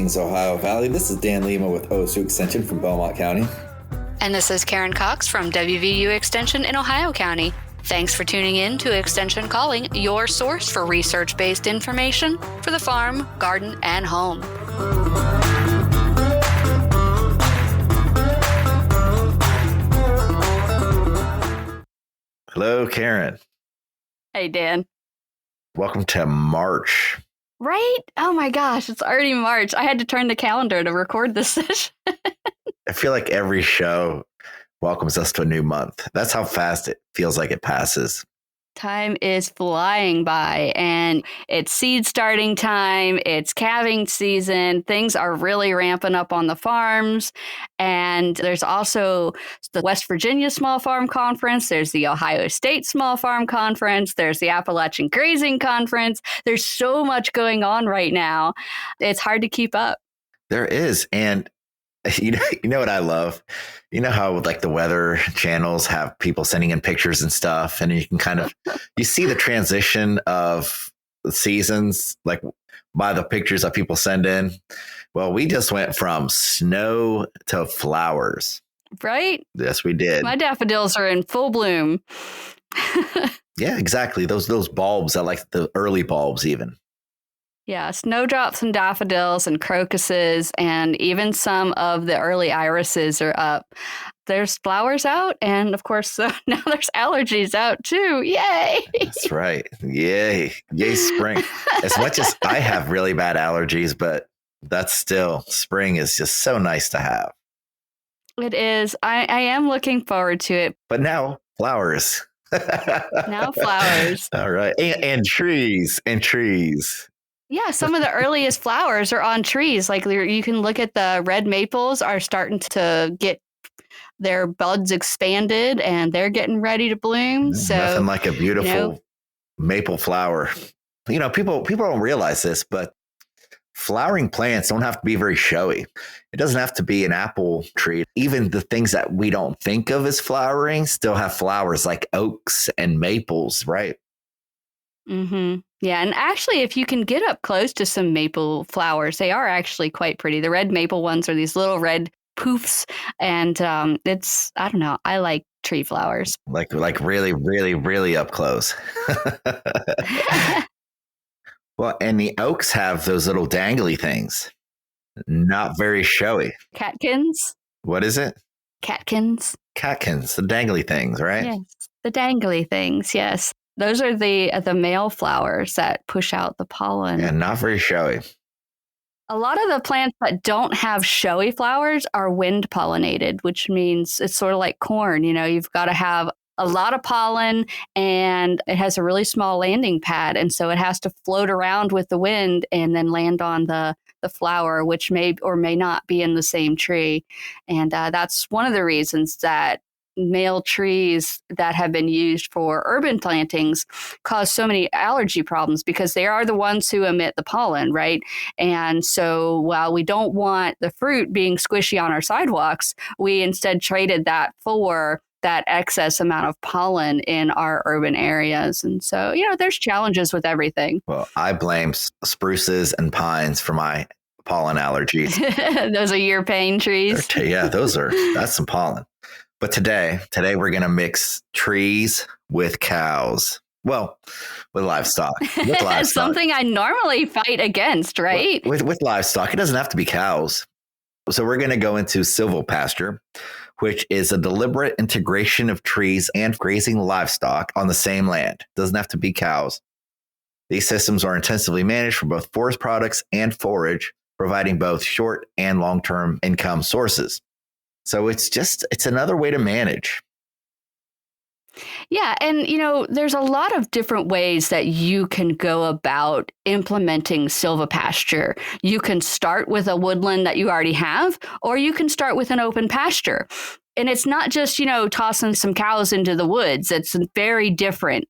Greetings, Ohio Valley. This is Dan Lima with OSU Extension from Belmont County. And this is Karen Cox from WVU Extension in Ohio County. Thanks for tuning in to Extension Calling, your source for research-based information for the farm, garden, and home. Hello, Karen. Hey, Dan. Welcome to March. Right? Oh my gosh, it's already March. I had to turn the calendar to record this session. I feel like every show welcomes us to a new month. That's how fast it feels like it passes. Time is flying by, and it's seed starting time. It's calving season. Things are really ramping up on the farms. And there's also the West Virginia Small Farm Conference. There's the Ohio State Small Farm Conference. There's the Appalachian Grazing Conference. There's so much going on right now. It's hard to keep up. There is. And you know what I love? You know how like the weather channels have people sending in pictures and stuff, and you can kind of you see the transition of the seasons like by the pictures that people send in. Well, we just went from snow to flowers. Right? Yes, we did. My daffodils are in full bloom. Yeah, exactly. Those bulbs, I like the early bulbs even. Yeah, snowdrops and daffodils and crocuses, and even some of the early irises are up. There's flowers out, and of course, now there's allergies out too. Yay! That's right. Yay. Yay, spring. As much as I have really bad allergies, but that's still, spring is just so nice to have. It is. I am looking forward to it. But now, flowers. Now flowers. All right. And trees. Yeah, some of the earliest flowers are on trees. Like you can look at the red maples are starting to get their buds expanded, and they're getting ready to bloom. So nothing like a beautiful maple flower. You know, people don't realize this, but flowering plants don't have to be very showy. It doesn't have to be an apple tree. Even the things that we don't think of as flowering still have flowers, like oaks and maples, right? Mm-hmm. Yeah, and actually, if you can get up close to some maple flowers, they are actually quite pretty. The red maple ones are these little red poofs, and I don't know, I like tree flowers. Like really, really, really up close. Well, and the oaks have those little dangly things. Not very showy. Catkins? What is it? Catkins. Catkins, the dangly things, right? Yes, the dangly things, yes. Those are the male flowers that push out the pollen. And not very showy. A lot of the plants that don't have showy flowers are wind pollinated, which means it's sort of like corn. You know, you've got to have a lot of pollen, and it has a really small landing pad. And so it has to float around with the wind and then land on the flower, which may or may not be in the same tree. And that's one of the reasons that male trees that have been used for urban plantings cause so many allergy problems, because they are the ones who emit the pollen, right? And so while we don't want the fruit being squishy on our sidewalks, we instead traded that for that excess amount of pollen in our urban areas. And so, you know, there's challenges with everything. Well, I blame spruces and pines for my pollen allergies. Those are your pain trees. Yeah, that's some pollen. But today we're going to mix trees with cows. Well, with livestock. Something I normally fight against, right? With livestock, it doesn't have to be cows. So we're going to go into silvopasture, which is a deliberate integration of trees and grazing livestock on the same land. It doesn't have to be cows. These systems are intensively managed for both forest products and forage, providing both short and long-term income sources. So it's another way to manage. Yeah. And, you know, there's a lot of different ways that you can go about implementing silvopasture. You can start with a woodland that you already have, or you can start with an open pasture. And it's not just, you know, tossing some cows into the woods. It's very different.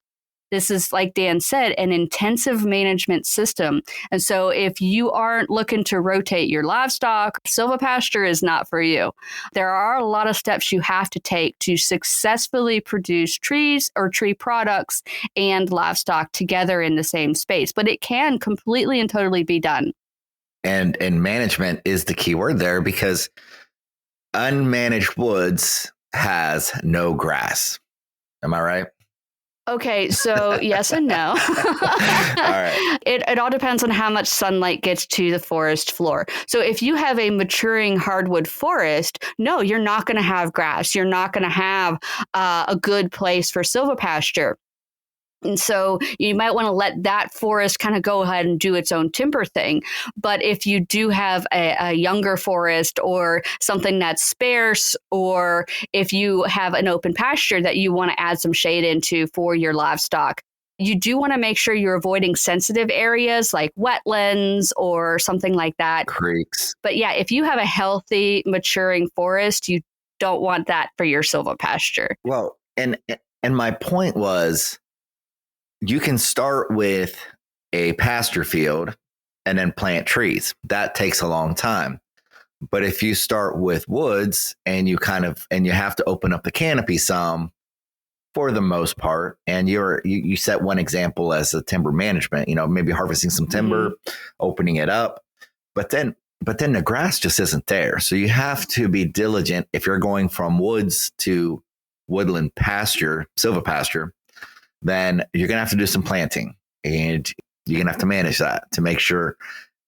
This is, like Dan said, an intensive management system. And so if you aren't looking to rotate your livestock, silvopasture is not for you. There are a lot of steps you have to take to successfully produce trees or tree products and livestock together in the same space. But it can completely and totally be done. And management is the key word there, because unmanaged woods has no grass. Am I right? Okay, so yes and no. All right. It all depends on how much sunlight gets to the forest floor. So if you have a maturing hardwood forest, no, you're not going to have grass. You're not going to have a good place for silvopasture. And so you might want to let that forest kind of go ahead and do its own timber thing. But if you do have a younger forest or something that's sparse, or if you have an open pasture that you want to add some shade into for your livestock, you do want to make sure you're avoiding sensitive areas like wetlands or something like that. Creeks. But yeah, if you have a healthy, maturing forest, you don't want that for your silvopasture. Well, and my point was, you can start with a pasture field and then plant trees. That takes a long time. But if you start with woods and you have to open up the canopy some, for the most part, and you set one example as a timber management, maybe harvesting some timber, opening it up, but then the grass just isn't there. So you have to be diligent if you're going from woods to woodland pasture, silvopasture. Then you're going to have to do some planting, and you're going to have to manage that to make sure,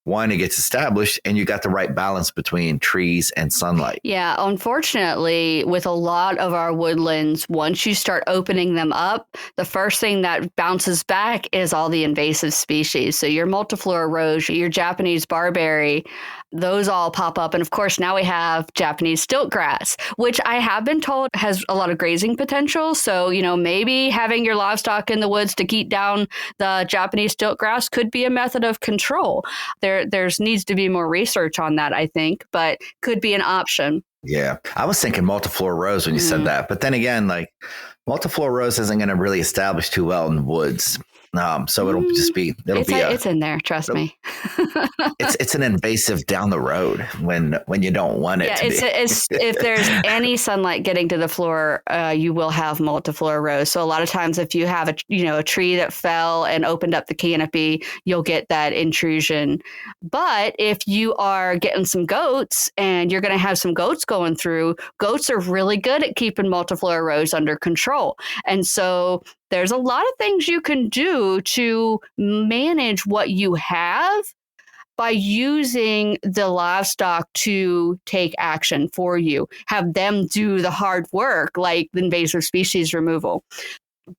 one, it gets established and you got the right balance between trees and sunlight. Yeah, unfortunately, with a lot of our woodlands, once you start opening them up, the first thing that bounces back is all the invasive species. So your multiflora rose, your Japanese barberry, those all pop up. And of course, now we have Japanese stilt grass, which I have been told has a lot of grazing potential. So, maybe having your livestock in the woods to keep down the Japanese stilt grass could be a method of control. There's needs to be more research on that, I think, but could be an option. Yeah. I was thinking multiflora rose when you said that. But then again, like, multiflora rose isn't going to really establish too well in the woods. So it'll it's in there. Trust me. it's an invasive down the road when you don't want it. If there's any sunlight getting to the floor, you will have multiflora rose. So a lot of times, if you have a tree that fell and opened up the canopy, you'll get that intrusion. But if you are getting some goats and you're going to have some goats going through, goats are really good at keeping multiflora rose under control. And so there's a lot of things you can do to manage what you have by using the livestock to take action for you. Have them do the hard work, like invasive species removal.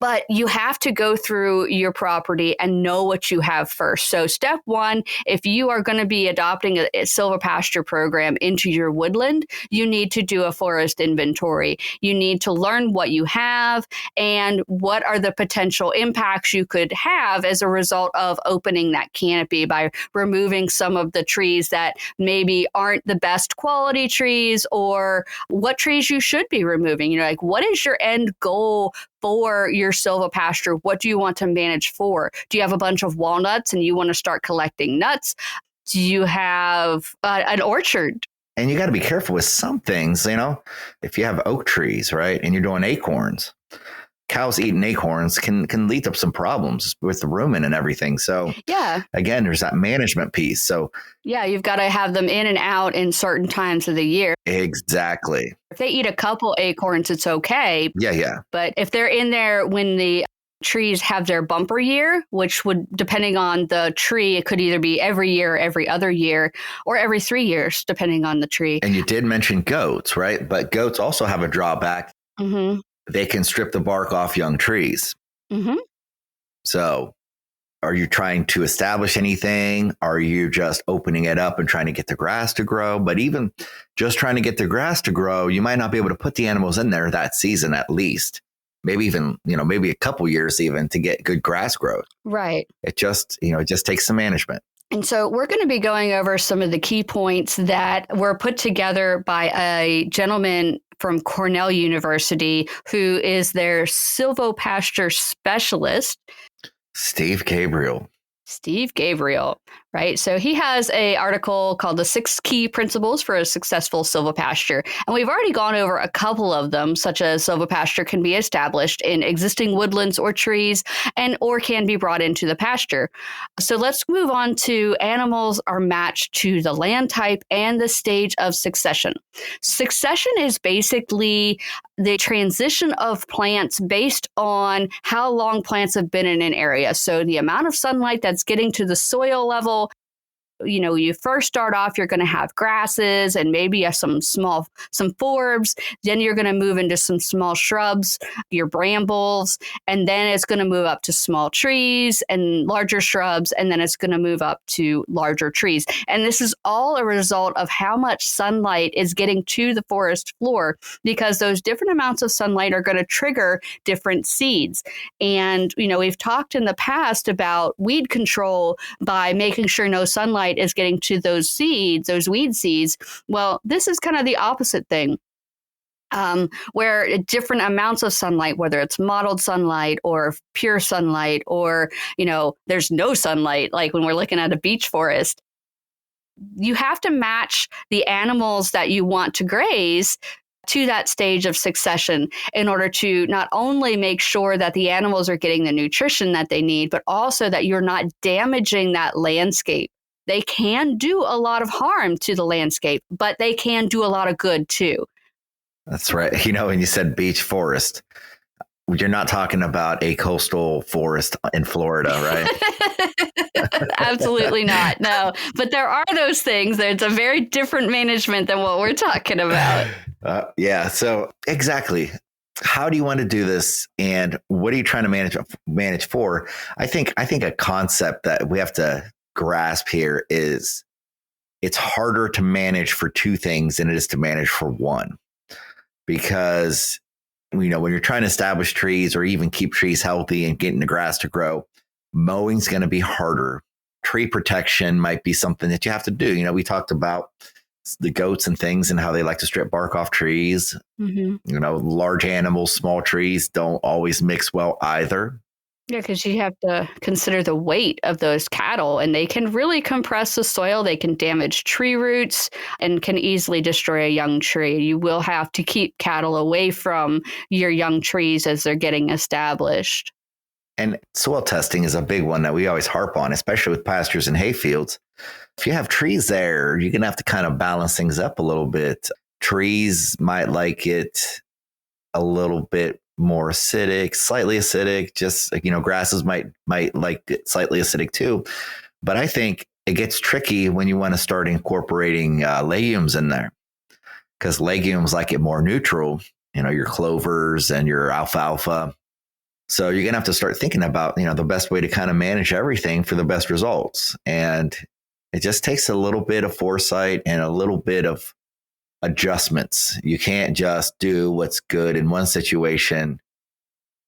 But you have to go through your property and know what you have first. So step one, if you are going to be adopting a silvopasture program into your woodland, you need to do a forest inventory. You need to learn what you have and what are the potential impacts you could have as a result of opening that canopy by removing some of the trees that maybe aren't the best quality trees, or what trees you should be removing. Like, what is your end goal for your silvopasture? What do you want to manage for? Do you have a bunch of walnuts and you want to start collecting nuts? Do you have an orchard? And you got to be careful with some things, if you have oak trees, right, and you're doing acorns, cows eating acorns can lead to some problems with the rumen and everything. So yeah, again, there's that management piece. So yeah, you've got to have them in and out in certain times of the year. Exactly. If they eat a couple acorns, it's okay. Yeah. But if they're in there when the trees have their bumper year, which would, depending on the tree, it could either be every year, every other year, or every 3 years, depending on the tree. And you did mention goats, right? But goats also have a drawback. Mm-hmm. They can strip the bark off young trees. Mm-hmm. So are you trying to establish anything? Are you just opening it up and trying to get the grass to grow? But even just trying to get the grass to grow, you might not be able to put the animals in there that season at least. Maybe even, maybe a couple years even to get good grass growth. Right. It just takes some management. And so we're going to be going over some of the key points that were put together by a gentleman from Cornell University who is their silvopasture specialist. Steve Gabriel. right? So he has a article called The 6 Key Principles for a Successful Silvopasture. And we've already gone over a couple of them, such as silvopasture can be established in existing woodlands or trees or can be brought into the pasture. So let's move on to animals are matched to the land type and the stage of succession. Succession is basically the transition of plants based on how long plants have been in an area. So the amount of sunlight that's getting to the soil level. You first start off, you're going to have grasses and maybe some forbs. Then you're going to move into some small shrubs, your brambles, and then it's going to move up to small trees and larger shrubs, and then it's going to move up to larger trees. And this is all a result of how much sunlight is getting to the forest floor, because those different amounts of sunlight are going to trigger different seeds. And, we've talked in the past about weed control by making sure no sunlight is getting to those seeds, those weed seeds. Well, this is kind of the opposite thing. Where different amounts of sunlight, whether it's mottled sunlight or pure sunlight, or, there's no sunlight, like when we're looking at a beech forest, you have to match the animals that you want to graze to that stage of succession in order to not only make sure that the animals are getting the nutrition that they need, but also that you're not damaging that landscape. They can do a lot of harm to the landscape, but they can do a lot of good too. That's right. When you said beech forest, you're not talking about a coastal forest in Florida, right? Absolutely not. No, but there are those things. There's a very different management than what we're talking about. Yeah. So exactly. How do you want to do this, and what are you trying to manage for? I think a concept that we have to grasp here is it's harder to manage for two things than it is to manage for one, because when you're trying to establish trees or even keep trees healthy and getting the grass to grow, mowing's going to be harder. Tree protection might be something that you have to do. We talked about the goats and things and how they like to strip bark off trees. Mm-hmm. Large animals, small trees don't always mix well either. Yeah, because you have to consider the weight of those cattle, and they can really compress the soil. They can damage tree roots and can easily destroy a young tree. You will have to keep cattle away from your young trees as they're getting established. And soil testing is a big one that we always harp on, especially with pastures and hayfields. If you have trees there, you're going to have to kind of balance things up a little bit. Trees might like it a little bit more acidic, slightly acidic, just grasses might like it slightly acidic too. But I think it gets tricky when you want to start incorporating legumes in there, because legumes like it more neutral, your clovers and your alfalfa. So you're going to have to start thinking about, the best way to kind of manage everything for the best results. And it just takes a little bit of foresight and a little bit of adjustments. You can't just do what's good in one situation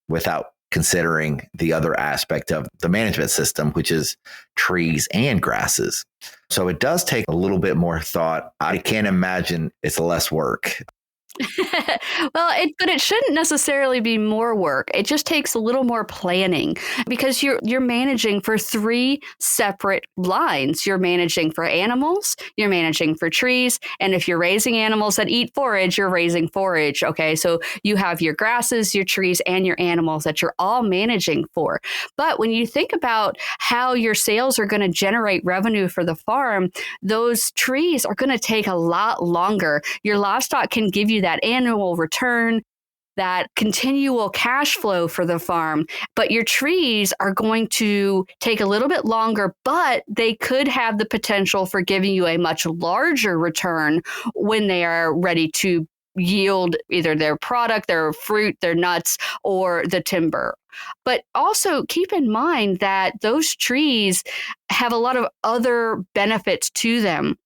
without considering the other aspect of the management system, which is trees and grasses. So it does take a little bit more thought. I can't imagine it's less work. Well, but it shouldn't necessarily be more work. It just takes a little more planning, because you're managing for 3 separate lines. You're managing for animals, you're managing for trees, and if you're raising animals that eat forage, you're raising forage. Okay, so you have your grasses, your trees, and your animals that you're all managing for. But when you think about how your sales are going to generate revenue for the farm, those trees are going to take a lot longer. Your livestock can give you that annual return, that continual cash flow for the farm. But your trees are going to take a little bit longer, but they could have the potential for giving you a much larger return when they are ready to yield either their product, their fruit, their nuts, or the timber. But also keep in mind that those trees have a lot of other benefits to them.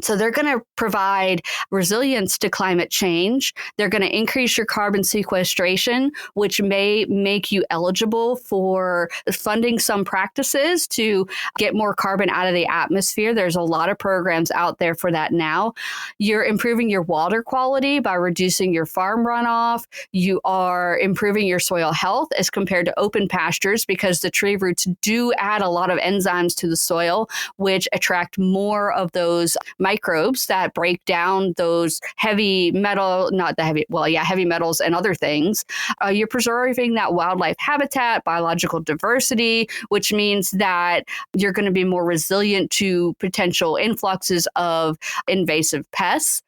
So they're going to provide resilience to climate change. They're going to increase your carbon sequestration, which may make you eligible for funding some practices to get more carbon out of the atmosphere. There's a lot of programs out there for that now. You're improving your water quality by reducing your farm runoff. You are improving your soil health as compared to open pastures, because the tree roots do add a lot of enzymes to the soil, which attract more of those microbes that break down those heavy metal, not the heavy, well, yeah, heavy metals and other things. You're preserving that wildlife habitat, biological diversity, which means that you're going to be more resilient to potential influxes of invasive pests.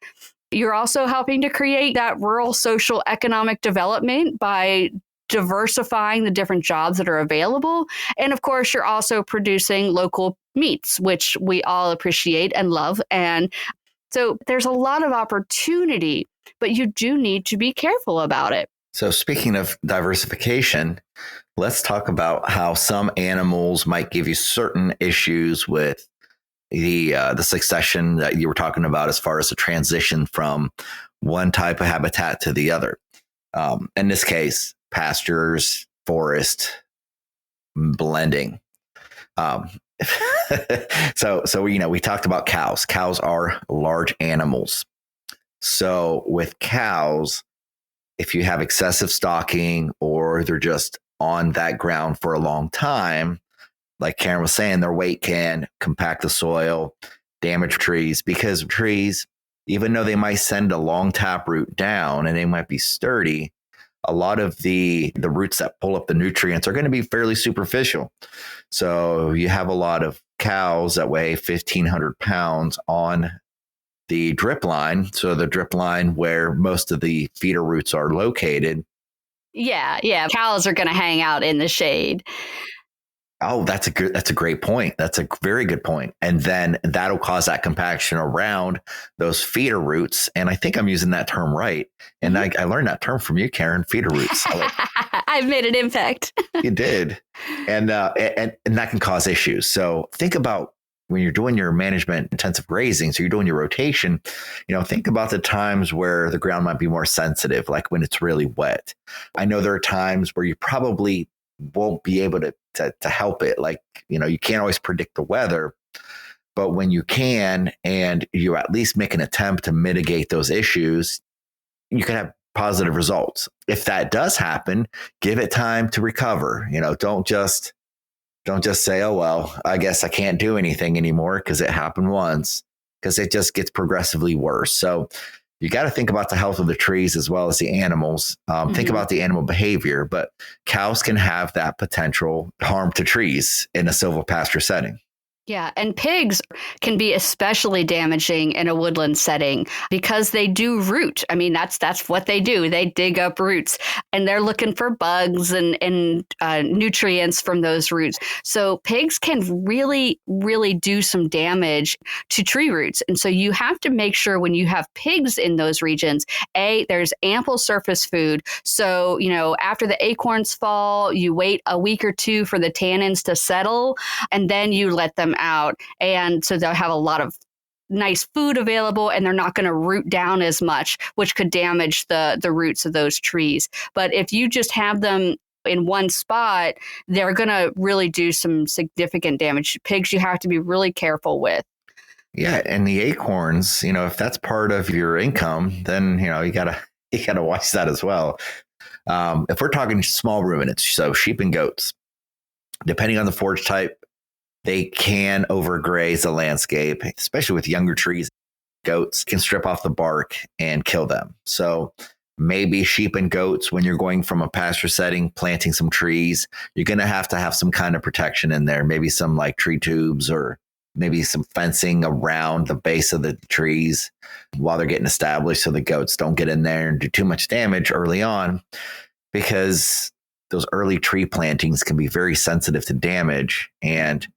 You're also helping to create that rural social economic development by diversifying the different jobs that are available. And of course, you're also producing local meats, which we all appreciate and love. And so there's a lot of opportunity, but you do need to be careful about it. So speaking of diversification, let's talk about how some animals might give you certain issues with the succession that you were talking about, as far as the transition from one type of habitat to the other. In this case, pastures, forest, blending. So we talked about cows. Cows are large animals. So with cows, if you have excessive stocking, or they're just on that ground for a long time, like Karen was saying, their weight can compact the soil, damage trees, because trees, even though they might send a long taproot down and they might be sturdy, a lot of the roots that pull up the nutrients are going to be fairly superficial. So you have a lot of cows that weigh 1,500 pounds on the drip line. So the drip line where most of the feeder roots are located. Yeah. Cows are going to hang out in the shade. Oh, that's a great point. That's a very good point. And then that'll cause that compaction around those feeder roots. And I think I'm using that term right. And I learned that term from you, Karen, feeder roots. I've made an impact. You did. And that can cause issues. So think about when you're doing your management intensive grazing, so you're doing your rotation, think about the times where the ground might be more sensitive, like when it's really wet. I know there are times where you probably won't be able to help it. Like, you can't always predict the weather, but when you can, and you at least make an attempt to mitigate those issues, you can have positive results. If that does happen, give it time to recover. Don't just say, oh, well, I guess I can't do anything anymore because it happened once, because it just gets progressively worse. So you got to think about the health of the trees as well as the animals. Think about the animal behavior, but cows can have that potential harm to trees in a silvopasture setting. Yeah, and pigs can be especially damaging in a woodland setting because they do root. I mean, that's what they do. They dig up roots, and they're looking for bugs and nutrients from those roots. So pigs can really, really do some damage to tree roots. And so you have to make sure when you have pigs in those regions, there's ample surface food. So, after the acorns fall, you wait a week or two for the tannins to settle, and then you let them out. And so they'll have a lot of nice food available, and they're not going to root down as much, which could damage the roots of those trees. But if you just have them in one spot, they're going to really do some significant damage. Pigs, you have to be really careful with. Yeah. And the acorns, if that's part of your income, then, you gotta watch that as well. If we're talking small ruminants, so sheep and goats, depending on the forage type, they can overgraze the landscape, especially with younger trees. Goats can strip off the bark and kill them. So maybe sheep and goats, when you're going from a pasture setting, planting some trees, you're going to have some kind of protection in there. Maybe some like tree tubes, or maybe some fencing around the base of the trees while they're getting established, so the goats don't get in there and do too much damage early on, because those early tree plantings can be very sensitive to damage. And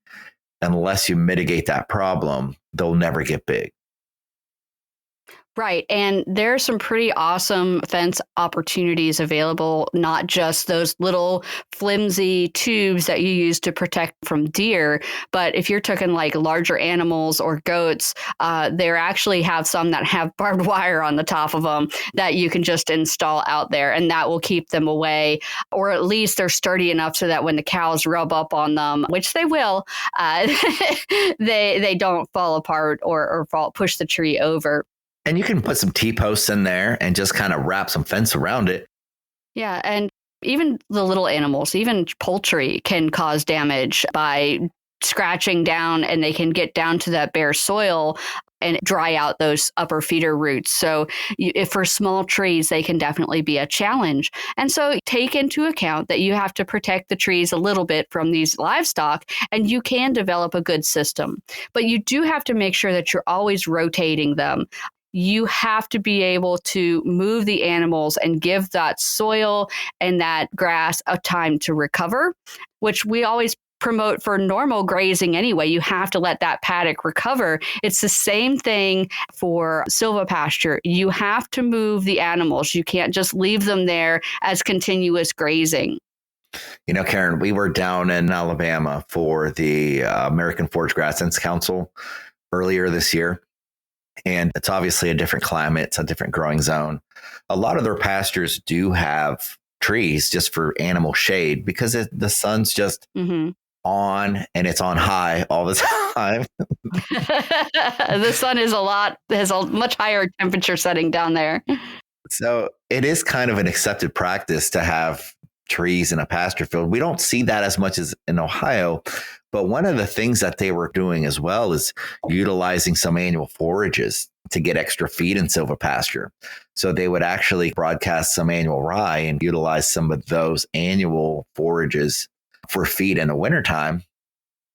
unless you mitigate that problem, they'll never get big. Right. And there are some pretty awesome fence opportunities available, not just those little flimsy tubes that you use to protect from deer. But if you're talking like larger animals or goats, they actually have some that have barbed wire on the top of them that you can just install out there, and that will keep them away. Or at least they're sturdy enough so that when the cows rub up on them, which they will, they don't fall apart or push the tree over. And you can put some T-posts in there and just kind of wrap some fence around it. Yeah, and even the little animals, even poultry can cause damage by scratching down, and they can get down to that bare soil and dry out those upper feeder roots. So if for small trees, they can definitely be a challenge. And so take into account that you have to protect the trees a little bit from these livestock, and you can develop a good system. But you do have to make sure that you're always rotating them. You have to be able to move the animals and give that soil and that grass a time to recover, which we always promote for normal grazing anyway. You have to let that paddock recover. It's the same thing for silvopasture. You have to move the animals. You can't just leave them there as continuous grazing. You know, Karen, we were down in Alabama for the American Forage Grasslands Council earlier this year. And it's obviously a different climate. It's a different growing zone. A lot of their pastures do have trees just for animal shade because the sun's just on, and it's on high all the time. The sun has a much higher temperature setting down there. So it is kind of an accepted practice to have trees in a pasture field. We don't see that as much as in Ohio, but one of the things that they were doing as well is utilizing some annual forages to get extra feed in silvopasture. So they would actually broadcast some annual rye and utilize some of those annual forages for feed in the wintertime,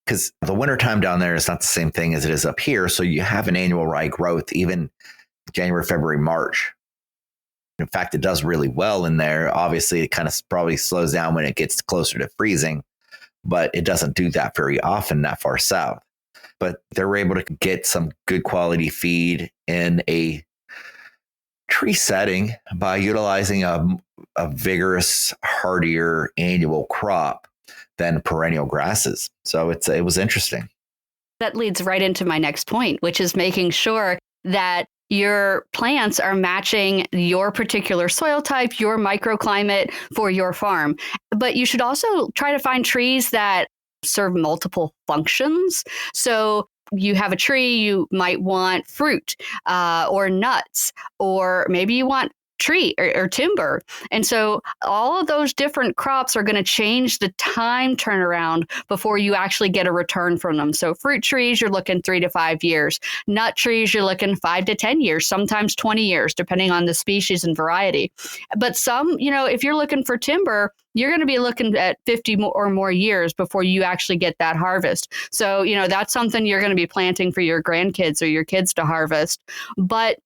because the wintertime down there is not the same thing as it is up here. So you have an annual rye growth even January, February, March. In fact, it does really well in there. Obviously, it kind of probably slows down when it gets closer to freezing, but it doesn't do that very often that far south. But they were able to get some good quality feed in a tree setting by utilizing a vigorous, hardier annual crop than perennial grasses. So it was interesting. That leads right into my next point, which is making sure that your plants are matching your particular soil type, your microclimate for your farm. But you should also try to find trees that serve multiple functions. So you have a tree, you might want fruit or nuts, or maybe you want tree or timber. And so all of those different crops are going to change the time turnaround before you actually get a return from them. So fruit trees, you're looking 3 to 5 years. Nut trees, you're looking 5 to 10 years, sometimes 20 years, depending on the species and variety. But some, if you're looking for timber, you're going to be looking at 50 or more years before you actually get that harvest. So, that's something you're going to be planting for your grandkids or your kids to harvest. But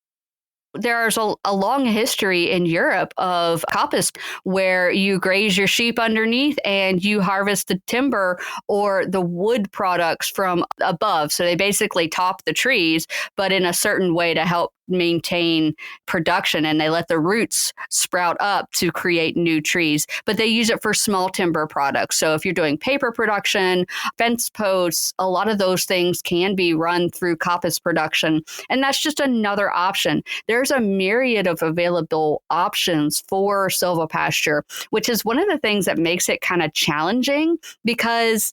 there's a long history in Europe of coppice where you graze your sheep underneath and you harvest the timber or the wood products from above. So they basically top the trees, but in a certain way to help maintain production, and they let the roots sprout up to create new trees. But they use it for small timber products. So if you're doing paper production, fence posts, a lot of those things can be run through coppice production. And that's just another option. There's a myriad of available options for silvopasture, which is one of the things that makes it kind of challenging, because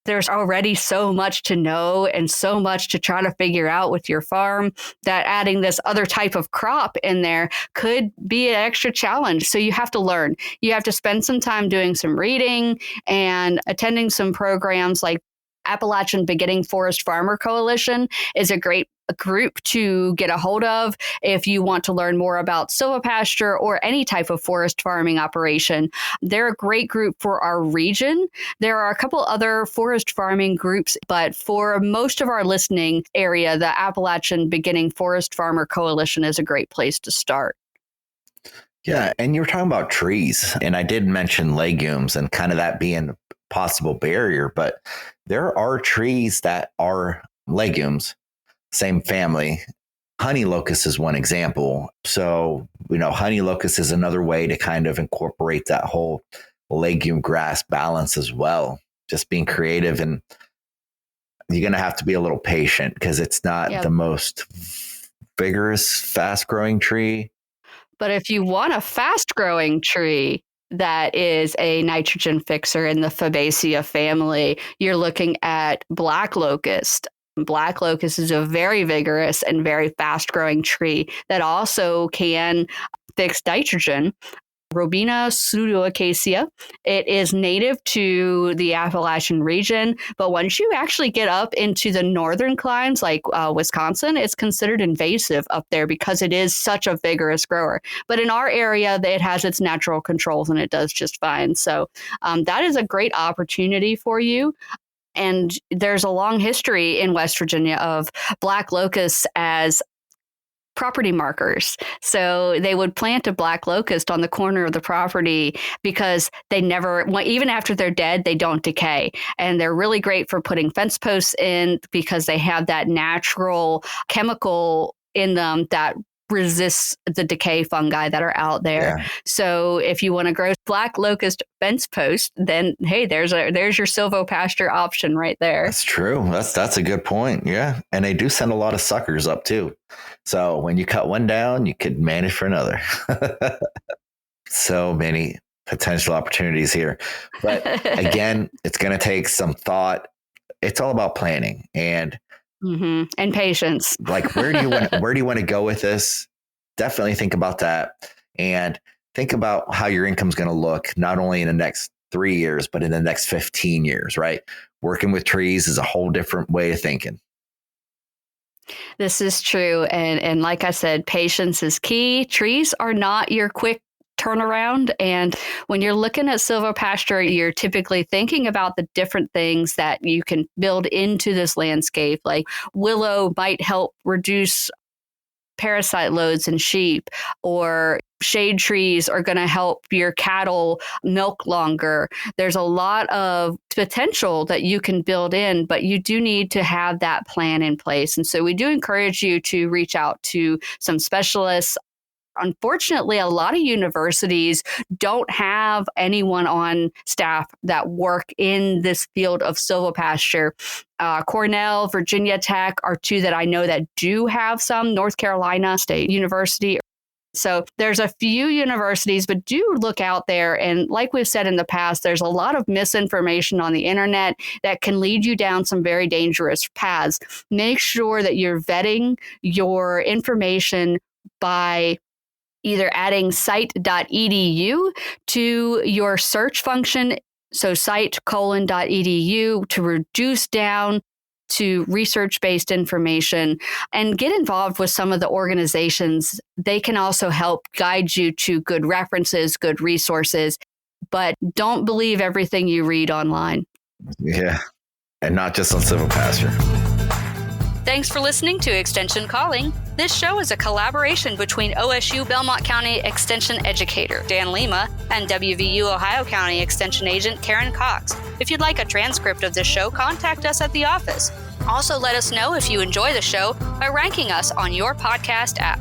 there's already so much to know and so much to try to figure out with your farm that adding this other type of crop in there could be an extra challenge. So you have to learn. You have to spend some time doing some reading and attending some programs like Appalachian Beginning Forest Farmer Coalition is a great group to get a hold of if you want to learn more about silvopasture or any type of forest farming operation. They're a great group for our region. There are a couple other forest farming groups, but for most of our listening area, the Appalachian Beginning Forest Farmer Coalition is a great place to start. Yeah, and you're talking about trees, and I did mention legumes and kind of that being a possible barrier, but there are trees that are legumes, same family, Honey locust is one example. So, honey locust is another way to kind of incorporate that whole legume grass balance as well. Just being creative, and you're going to have to be a little patient because it's not the most vigorous, fast growing tree. But if you want a fast growing tree that is a nitrogen fixer in the Fabaceae family, you're looking at black locust. Black locust is a very vigorous and very fast growing tree that also can fix nitrogen. Robina pseudoacacia. It is native to the Appalachian region, but once you actually get up into the northern climes like Wisconsin, it's considered invasive up there because it is such a vigorous grower. But in our area, it has its natural controls and it does just fine. So that is a great opportunity for you. And there's a long history in West Virginia of black locusts as property markers. So they would plant a black locust on the corner of the property because they never, even after they're dead, they don't decay. And they're really great for putting fence posts in because they have that natural chemical in them that resists the decay fungi that are out there. Yeah. So if you want to grow black locust fence post, then hey, there's your Silvopasture option right there. That's true. That's a good point. Yeah. And they do send a lot of suckers up too. So when you cut one down, you could manage for another. So many potential opportunities here. But again, it's going to take some thought. It's all about planning and patience. Like, where do you want to go with this? Definitely think about that, and think about how your income's going to look, not only in the next 3 years, but in the next 15 years, right? Working with trees is a whole different way of thinking. This is true. And like I said, patience is key. Trees are not your quick turnaround. And when you're looking at silvopasture, you're typically thinking about the different things that you can build into this landscape. Like willow might help reduce parasite loads in sheep, or shade trees are going to help your cattle milk longer. There's a lot of potential that you can build in, but you do need to have that plan in place. And so we do encourage you to reach out to some specialists. Unfortunately, a lot of universities don't have anyone on staff that work in this field of silvopasture. Cornell, Virginia Tech are two that I know that do have some, North Carolina State University. So there's a few universities, but do look out there. And like we've said in the past, there's a lot of misinformation on the internet that can lead you down some very dangerous paths. Make sure that you're vetting your information by either adding site.edu to your search function. So site:/.edu to reduce down to research-based information, and get involved with some of the organizations. They can also help guide you to good references, good resources, but don't believe everything you read online. Yeah, and not just on silvopasture. Thanks for listening to Extension Calling. This show is a collaboration between OSU Belmont County Extension Educator Dan Lima and WVU Ohio County Extension Agent Karen Cox. If you'd like a transcript of this show, contact us at the office. Also, let us know if you enjoy the show by ranking us on your podcast app.